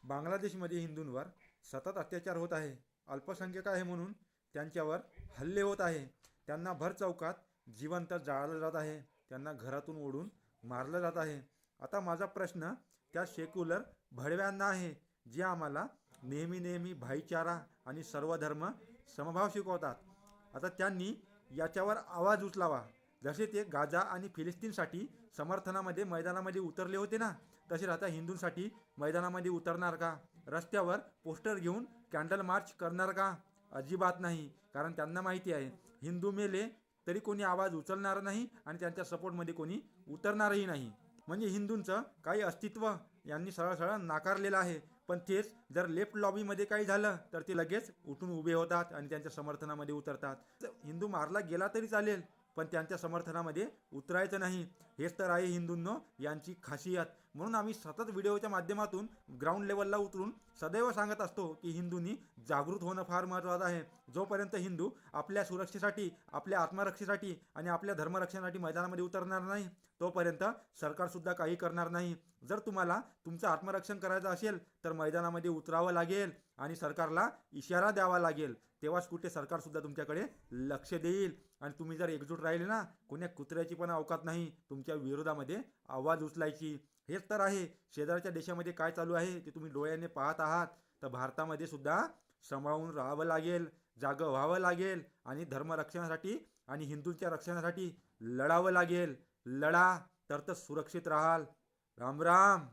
बांगलादेशमध्ये हिंदूंवर सतत अत्याचार होत आहे. अल्पसंख्याक आहे म्हणून त्यांच्यावर हल्ले होत आहे. त्यांना भर चौकात जिवंत जाळलं जात आहे. त्यांना घरातून ओढून मारलं जात आहे. आता माझा प्रश्न त्या सेक्युलर भडव्यांना आहे, जे आम्हाला नेहमी नेहमी भाईचारा आणि सर्व धर्म समभाव शिकवतात. आता त्यांनी याच्यावर आवाज उचलावा. जसे ते गाझा आणि फिलिस्तीनसाठी समर्थनामध्ये मैदानामध्ये उतरले होते ना, तसेच आता हिंदूंसाठी मैदानामध्ये उतरणार का? रस्त्यावर पोस्टर घेऊन कॅन्डल मार्च करणार का? अजिबात नाही. कारण त्यांना माहिती आहे, हिंदू मेले तरी कोणी आवाज उचलणार नाही आणि त्यांच्या सपोर्टमध्ये कोणी उतरणारही नाही. म्हणजे हिंदूंचं काही अस्तित्व यांनी सरळ सरळ नाकारलेलं आहे. पण तेच जर लेफ्ट लॉबीमध्ये काही झालं तर ते लगेच उठून उभे होतात आणि त्यांच्या समर्थनामध्ये उतरतात. हिंदू मारला गेला तरी चालेल, पण त्यांच्या समर्थनामध्ये उतरायचं नाही. हेच तर आहे हिंदूंनो यांची खासियत. म्हणून आम्ही सतत व्हिडिओच्या माध्यमातून ग्राउंड लेवलला उतरून सदैव सांगत असतो की हिंदूंनी जागृत होणं फार महत्त्वाचं आहे. जोपर्यंत हिंदू आपल्या सुरक्षेसाठी, आपल्या आत्मरक्षेसाठी आणि आपल्या धर्मरक्षणासाठी मैदानामध्ये उतरणार नाही, तोपर्यंत सरकारसुद्धा काही करणार नाही. जर तुम्हाला तुमचं आत्मरक्षण करायचं असेल तर मैदानामध्ये उतरावं लागेल आणि सरकारला इशारा द्यावा लागेल. तेव्हाच कुठे सरकारसुद्धा तुमच्याकडे लक्ष देईल. आणि तुम्ही जर एकजूट राहिले ना, कोण्या कुत्र्याची पण अवकात नाही तुमच्या विरोधामध्ये आवाज उचलायची. हेच तर आहे. शेजारच्या देशामध्ये काय चालू आहे ते तुम्ही डोळ्याने पाहत आहात. तर भारतामध्ये सुद्धा सांभाळून राहावं लागेल, जागं व्हावं लागेल आणि धर्मरक्षणासाठी आणि हिंदूंच्या रक्षणासाठी लढावं लागेल. लढा तर सुरक्षित राहाल. राम राम.